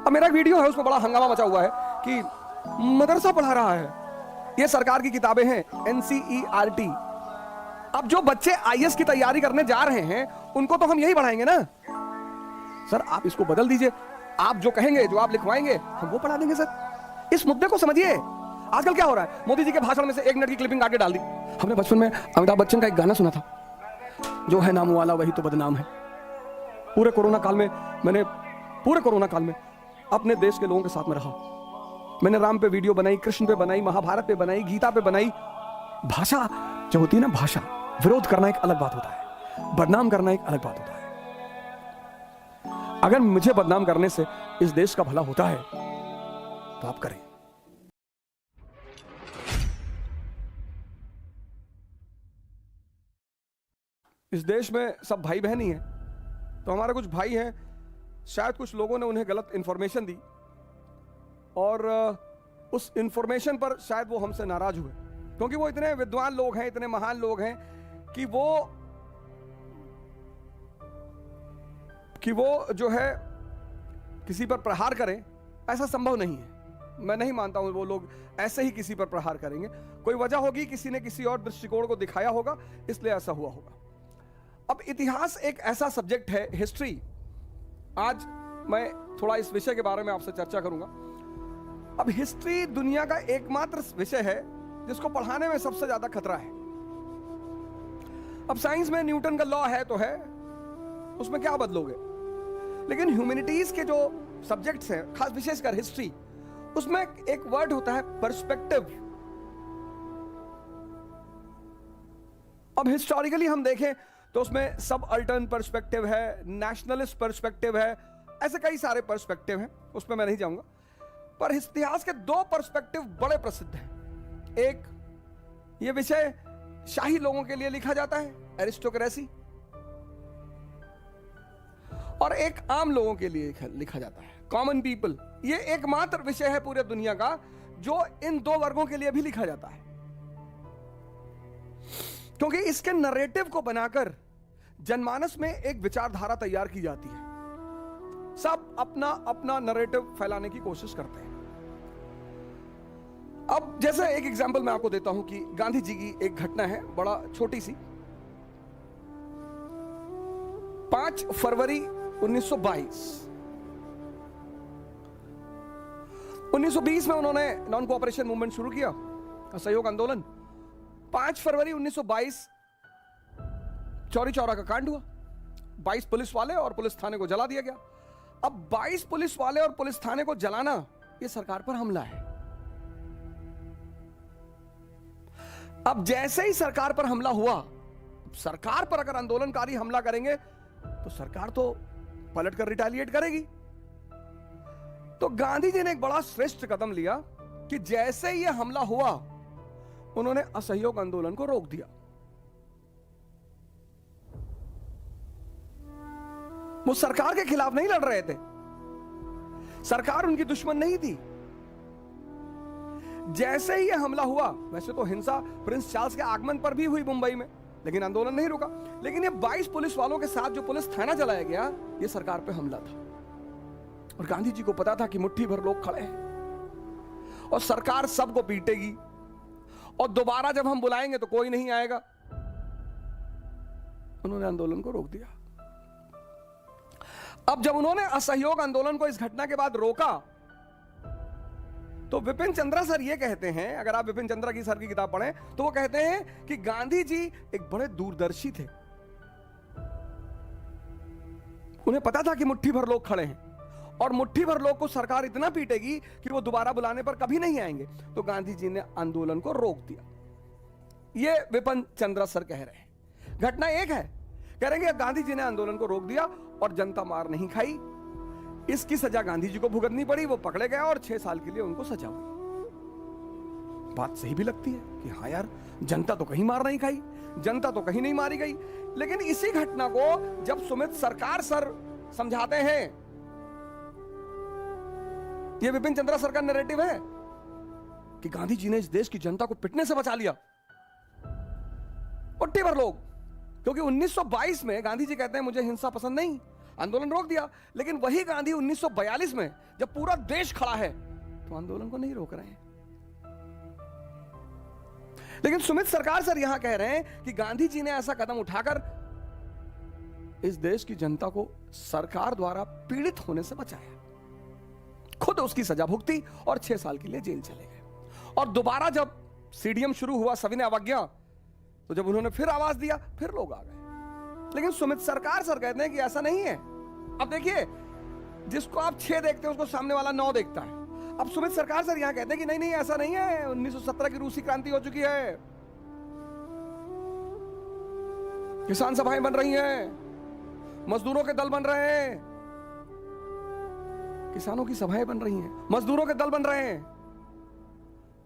अब मेरा एक वीडियो है, उसमें बड़ा हंगामा मचा हुआ है कि मदरसा पढ़ा रहा है। ये सरकार की किताबें हैं, NCERT। अब जो बच्चे IAS की तैयारी करने जा रहे हैं उनको तो हम यही पढ़ाएंगे ना। सर आप इसको बदल दीजिए, आप जो कहेंगे, जो आप लिखवाएंगे हम वो पढ़ा देंगे। सर इस मुद्दे को समझिए। आजकल क्या हो रहा है, मोदी जी के भाषण में से 1 मिनट की क्लिपिंग आके डाल दी। हमने बचपन में अमिताभ बच्चन का एक गाना सुना था, जो है नाम वाला वही तो बदनाम है। पूरे कोरोना काल में मैंने अपने देश के लोगों के साथ में रहा। मैंने राम पे वीडियो बनाई, कृष्ण पे बनाई, महाभारत पे बनाई, गीता पे बनाई। भाषा जो होती है ना, भाषा विरोध करना एक अलग बात होता है, बदनाम करना एक अलग बात होता है। अगर मुझे बदनाम करने से इस देश का भला होता है तो आप करें। इस देश में सब भाई बहन ही हैं, तो हमारे कुछ भाई हैं, शायद कुछ लोगों ने उन्हें गलत इंफॉर्मेशन दी और उस इंफॉर्मेशन पर शायद वो हमसे नाराज हुए, क्योंकि वो इतने विद्वान लोग हैं, इतने महान लोग हैं कि वो जो है किसी पर प्रहार करें, ऐसा संभव नहीं है। मैं नहीं मानता हूं वो लोग ऐसे ही किसी पर प्रहार करेंगे। कोई वजह होगी, किसी ने किसी और दृष्टिकोण को दिखाया होगा, इसलिए ऐसा हुआ होगा। अब इतिहास एक ऐसा सब्जेक्ट है, हिस्ट्री। आज मैं थोड़ा इस विषय के बारे में आपसे चर्चा करूंगा। अब हिस्ट्री दुनिया का एकमात्र विषय है जिसको पढ़ाने में सबसे ज्यादा खतरा है। अब साइंस में न्यूटन का लॉ है तो है, उसमें क्या बदलोगे, लेकिन ह्यूमैनिटीज के जो सब्जेक्ट्स हैं, खास विशेषकर हिस्ट्री, उसमें एक वर्ड होता है पर्सपेक्टिव। अब हिस्टोरिकली हम देखें तो उसमें सब अल्टर्न पर्सपेक्टिव है, नेशनलिस्ट पर्सपेक्टिव है, ऐसे कई सारे पर्सपेक्टिव हैं, उसमें मैं नहीं जाऊंगा। पर इतिहास के 2 पर्सपेक्टिव बड़े प्रसिद्ध हैं। एक, ये विषय शाही लोगों के लिए लिखा जाता है, एरिस्टोक्रेसी, और एक आम लोगों के लिए लिखा जाता है, कॉमन पीपल। ये एकमात्र विषय है पूरे दुनिया का जो इन 2 वर्गों के लिए भी लिखा जाता है, क्योंकि इसके नरेटिव को बनाकर जनमानस में एक विचारधारा तैयार की जाती है। सब अपना अपना नरेटिव फैलाने की कोशिश करते हैं। अब जैसे एक एग्जांपल मैं आपको देता हूं कि गांधी जी की एक घटना है, बड़ा छोटी सी। 5 फरवरी 1920 में उन्होंने नॉन कोऑपरेशन मूवमेंट शुरू किया, असहयोग आंदोलन। 5 फरवरी 1922 चौरी चौरा का कांड हुआ। 22 पुलिस वाले और पुलिस थाने को जला दिया गया। अब 22 पुलिस वाले और पुलिस थाने को जलाना, यह सरकार पर हमला है। अब जैसे ही सरकार पर हमला हुआ, सरकार पर अगर आंदोलनकारी हमला करेंगे तो सरकार तो पलटकर रिटेलिएट करेगी। तो गांधी जी ने एक बड़ा श्रेष्ठ कदम लिया कि जैसे ही यह हमला हुआ, उन्होंने असहयोग आंदोलन को रोक दिया। वो सरकार के खिलाफ नहीं लड़ रहे थे, सरकार उनकी दुश्मन नहीं थी। जैसे ही यह हमला हुआ, वैसे तो हिंसा प्रिंस चार्ल्स के आगमन पर भी हुई मुंबई में, लेकिन आंदोलन नहीं रुका। लेकिन ये 22 पुलिस वालों के साथ जो पुलिस थाना जलाया गया, ये सरकार पे हमला था। और गांधी जी को पता था कि मुट्ठी भर लोग खड़े हैं और सरकार सबको पीटेगी, और दोबारा जब हम बुलाएंगे तो कोई नहीं आएगा। उन्होंने आंदोलन को रोक दिया। अब जब उन्होंने असहयोग आंदोलन को इस घटना के बाद रोका, तो विपिन चंद्रा सर ये कहते हैं, अगर आप विपिन चंद्रा की सर की किताब पढ़ें तो वो कहते हैं कि गांधी जी एक बड़े दूरदर्शी थे। उन्हें पता था कि मुट्ठी भर लोग खड़े हैं और मुट्ठी भर लोग को सरकार इतना पीटेगी कि वो दोबारा बुलाने पर कभी नहीं आएंगे। तो गांधी जी ने आंदोलन को रोक दिया। ये विपिन चंद्रा सर कह रहे हैं। घटना एक है, कह रहे हैं कि गांधी जी ने आंदोलन को रोक दिया और जनता मार नहीं खाई। इसकी सजा गांधी जी को भुगतनी पड़ी, वो पकड़े गए और 6 साल के लिए उनको सजा हुई। बात सही भी लगती है कि हाँ यार, जनता तो कहीं मार नहीं खाई, जनता तो कहीं नहीं मारी गई। लेकिन इसी घटना को जब सुमित सरकार सर समझाते हैं, ये विपिन चंद्रा सर का नैरेटिव है कि गांधी जी ने इस देश की जनता को पिटने से बचा लिया, मुट्ठी भर लोग। क्योंकि 1922 में गांधी जी कहते हैं मुझे हिंसा पसंद नहीं, आंदोलन रोक दिया। लेकिन वही गांधी 1942 में जब पूरा देश खड़ा है तो आंदोलन को नहीं रोक रहे हैं। लेकिन सुमित सरकार सर यहां कह रहे हैं कि गांधी जी ने ऐसा कदम उठाकर इस देश की जनता को सरकार द्वारा पीड़ित होने से बचाया, खुद उसकी सजा भुगती और 6 साल के लिए जेल चले गए। और दोबारा जब सीडीएम शुरू हुआ सविनय अवज्ञा, तो जब उन्होंने फिर आवाज दिया फिर लोग आ गए। लेकिन सुमित सरकार सर कहते हैं कि ऐसा नहीं है। अब देखिए, जिसको आप 6 देखते हैं उसको सामने वाला 9 देखता है। अब सुमित सरकार सर यहां कहते हैं कि नहीं नहीं ऐसा नहीं है, 1917 की रूसी क्रांति हो चुकी है, किसान सभाएं बन रही हैं, मजदूरों के दल बन रहे हैं, किसानों की सभाएं बन रही हैं, मजदूरों के दल बन रहे हैं,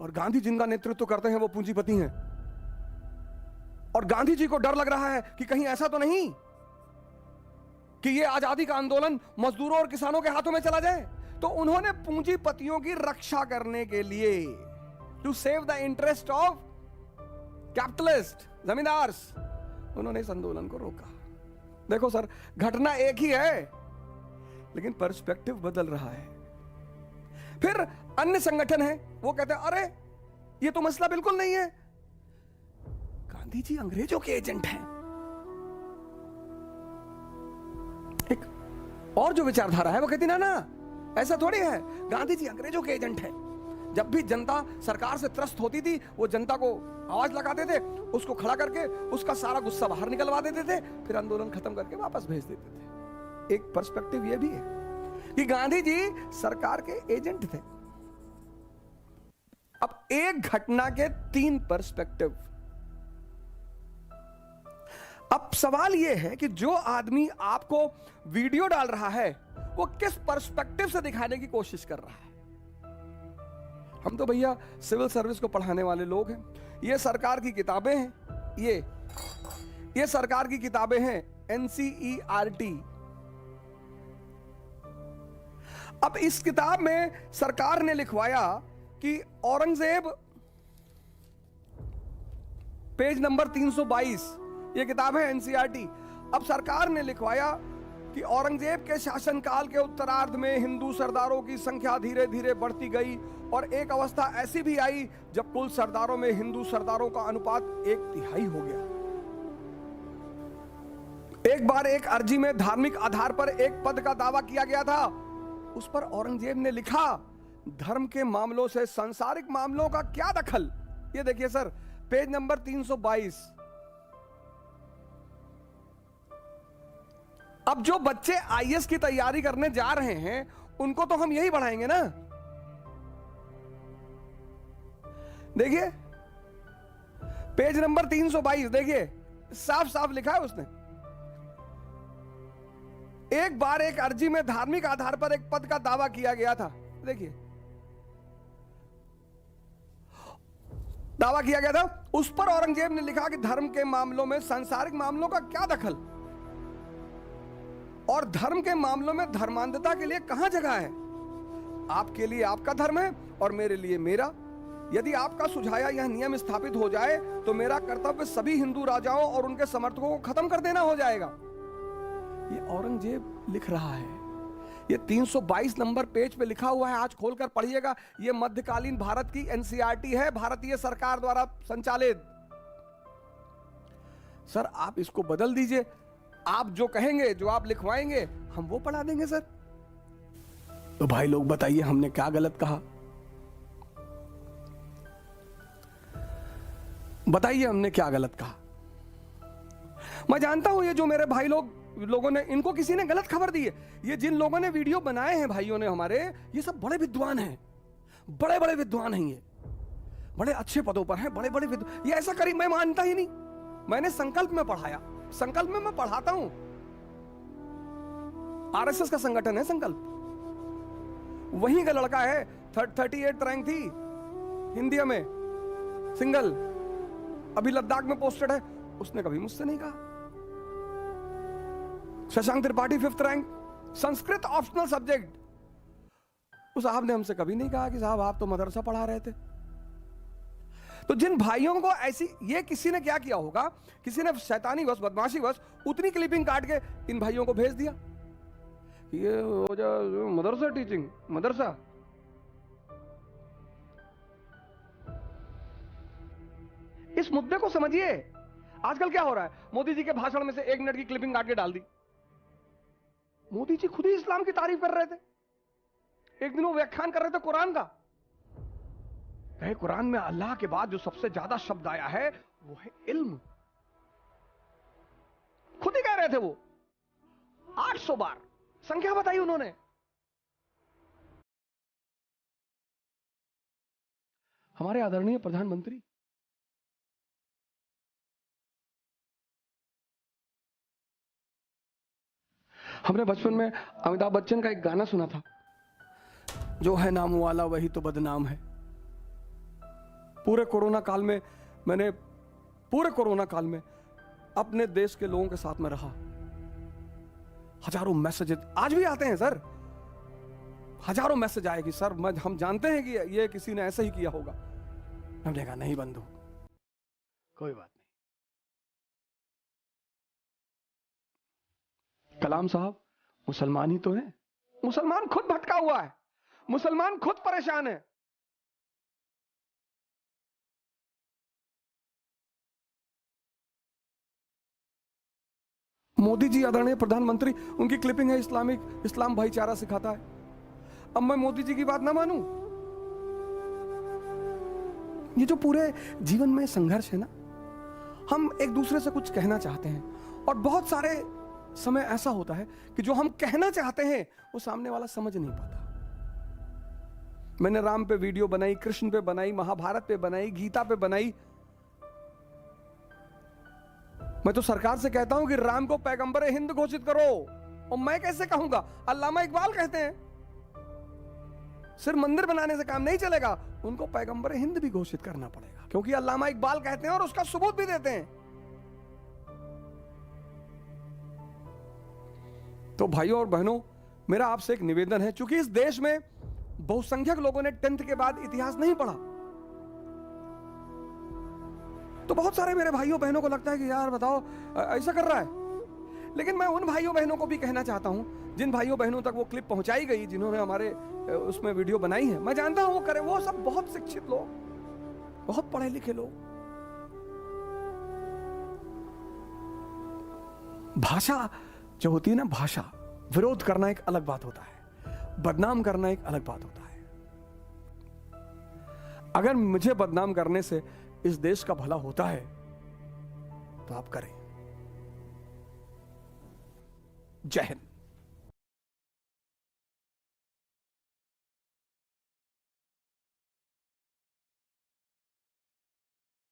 और गांधी जिनका नेतृत्व करते हैं वो पूंजीपति हैं। और गांधी जी को डर लग रहा है कि कहीं ऐसा तो नहीं कि ये आजादी का आंदोलन मजदूरों और किसानों के हाथों में चला जाए। तो उन्होंने पूंजीपतियों की रक्षा करने के लिए, to save the interest of capitalist, zamindars, उन्होंने इस आंदोलन को रोका। देखो सर, घटना एक ही है लेकिन पर्सपेक्टिव बदल रहा है। फिर अन्य संगठन है, वो कहते हैं अरे ये तो मसला बिल्कुल नहीं है, गांधी जी अंग्रेजों के एजेंट हैं। एक और जो विचारधारा है वो कहती ना ऐसा थोड़ी है, गांधी जी अंग्रेजों के एजेंट हैं। जब भी जनता सरकार से त्रस्त होती थी वो जनता को आवाज लगाते थे, उसको खड़ा करके उसका सारा गुस्सा बाहर निकलवा देते थे, फिर आंदोलन खत्म करके वापस भेज देते थे। एक पर्सपेक्टिव ये भी है कि गांधी जी सरकार के एजेंट थे। अब एक घटना के 3 पर्सपेक्टिव। अब सवाल यह है कि जो आदमी आपको वीडियो डाल रहा है वो किस पर्सपेक्टिव से दिखाने की कोशिश कर रहा है। हम तो भैया सिविल सर्विस को पढ़ाने वाले लोग हैं, ये सरकार की किताबें हैं, ये सरकार की किताबें हैं NCERT। अब इस किताब में सरकार ने लिखवाया कि औरंगजेब, पेज नंबर 322, ये किताब है NCERT। अब सरकार ने लिखवाया कि औरंगजेब के शासनकाल के उत्तरार्ध में हिंदू सरदारों की संख्या धीरे धीरे बढ़ती गई और एक अवस्था ऐसी भी आई जब कुल सरदारों में हिंदू सरदारों का अनुपात 1/3 हो गया। एक बार एक अर्जी में धार्मिक आधार पर एक पद का दावा किया गया था, उस पर औरंगजेब ने लिखा, धर्म के मामलों से सांसारिक मामलों का क्या दखल। ये देखिए सर, पेज नंबर 322। अब जो बच्चे IAS की तैयारी करने जा रहे हैं उनको तो हम यही बढ़ाएंगे ना। देखिए पेज नंबर 322, देखिए साफ साफ लिखा है उसने, एक बार एक अर्जी में धार्मिक आधार पर एक पद का दावा किया गया था। देखिए दावा किया गया था, उस पर औरंगजेब ने लिखा कि धर्म के मामलों में सांसारिक मामलों का क्या दखल, और धर्म के मामलों में धर्मांधता के लिए कहां जगह है। आपके लिए आपका धर्म है और मेरे लिए मेरा। यदि आपका सुझाया यह नियम स्थापित हो जाए तो मेरा कर्तव्य सभी हिंदू राजाओं और उनके समर्थकों को खत्म कर देना हो जाएगा। ये औरंगजेब लिख रहा है, ये 322 नंबर पेज पे लिखा हुआ है, आज खोलकर पढ़िएगा। ये मध्यकालीन भारत की NCERT है, भारतीय सरकार द्वारा संचालित। सर आप इसको बदल दीजिए, आप जो कहेंगे, जो आप लिखवाएंगे, हम वो पढ़ा देंगे सर। तो भाई लोग बताइए हमने क्या गलत कहा, बताइए हमने क्या गलत कहा। मैं जानता हूं ये जो मेरे भाई लोगों ने, इनको किसी ने गलत खबर दी है। ये जिन लोगों ने वीडियो बनाए हैं भाइयों ने हमारे, ये सब बड़े विद्वान हैं, बड़े बड़े विद्वान हैं, ये बड़े अच्छे पदों पर हैं, बड़े बड़े विद्वान। ये ऐसा करी, मैं मानता ही नहीं। मैंने संकल्प में पढ़ाया, संकल्प में मैं पढ़ाता हूं, RSS का संगठन है संकल्प, वहीं का लड़का है, 38 रैंक थी हिंदी में सिंगल, अभी लद्दाख में पोस्टेड है। उसने कभी मुझसे नहीं कहा। Shashank Tripathi 5th rank, Sanskrit optional subject, उस साहब ने हमसे कभी नहीं कहा कि साहब आप तो मदरसा पढ़ा रहे थे। तो जिन भाइयों को ऐसी, ये किसी ने क्या किया होगा, किसी ने शैतानी वश, बदमाशी वश उतनी क्लिपिंग काट के इन भाइयों को भेज दिया। ये हो जा मदरसा टीचिंग, मदरसा। इस मुद्दे को समझिए। आजकल क्या हो रहा है, मोदी जी के भाषण में से 1 मिनट की क्लिपिंग काट के डाल दी। मोदी जी खुद ही इस्लाम की तारीफ कर रहे थे। एक दिन वो व्याख्यान कर रहे थे कुरान का, कहे कुरान में अल्लाह के बाद जो सबसे ज्यादा शब्द आया है वो है इल्म। खुद ही कह रहे थे वो, 800 बार संख्या बताई उन्होंने। हमारे आदरणीय प्रधानमंत्री, हमने बचपन में अमिताभ बच्चन का एक गाना सुना था, जो है नाम वाला वही तो बदनाम है। पूरे कोरोना काल में मैंने अपने देश के लोगों के साथ में रहा। हजारों मैसेजेस आज भी आते हैं सर, हजारों मैसेज आए कि सर हम जानते हैं कि ये किसी ने ऐसा ही किया होगा। हमने कहा नहीं बंधु, कोई बात नहीं। कलाम साहब मुसलमान ही तो हैं। मुसलमान खुद भटका हुआ है, मुसलमान खुद परेशान है। मोदी जी आदरणीय प्रधानमंत्री, उनकी क्लिपिंग है इस्लाम भाईचारा सिखाता है। अब मैं मोदी जी की बात ना मानूं? ये जो पूरे जीवन में संघर्ष है ना, हम एक दूसरे से कुछ कहना चाहते हैं और बहुत सारे समय ऐसा होता है कि जो हम कहना चाहते हैं वो सामने वाला समझ नहीं पाता। मैंने राम पे वीडियो बनाई, कृष्ण पे बनाई, महाभारत पे बनाई, गीता पे बनाई। मैं तो सरकार से कहता हूं कि राम को पैगंबर हिंद घोषित करो। और मैं कैसे कहूंगा? अल्लामा इकबाल कहते हैं सिर्फ मंदिर बनाने से काम नहीं चलेगा, उनको पैगंबर हिंद भी घोषित करना पड़ेगा, क्योंकि अल्लामा इकबाल कहते हैं और उसका सबूत भी देते हैं। तो भाइयों और बहनों, मेरा आपसे एक निवेदन है, क्योंकि इस देश में बहुसंख्यक लोगों ने 10th के बाद इतिहास नहीं पढ़ा, तो बहुत सारे मेरे भाइयों बहनों को लगता है कि यार बताओ ऐसा कर रहा है। लेकिन मैं उन भाइयों बहनों को भी कहना चाहता हूं, जिन भाइयों बहनों तक वो क्लिप पहुंचाई गई, जिन्होंने हमारे उसमें वीडियो बनाई है, मैं जानता हूं वो करें, वो सब बहुत शिक्षित लोग, बहुत पढ़े लिखे लोग। भाषा जो होती है ना, भाषा विरोध करना एक अलग बात होता है, बदनाम करना एक अलग बात होता है। अगर मुझे बदनाम करने से इस देश का भला होता है तो आप करें। जय हिंद।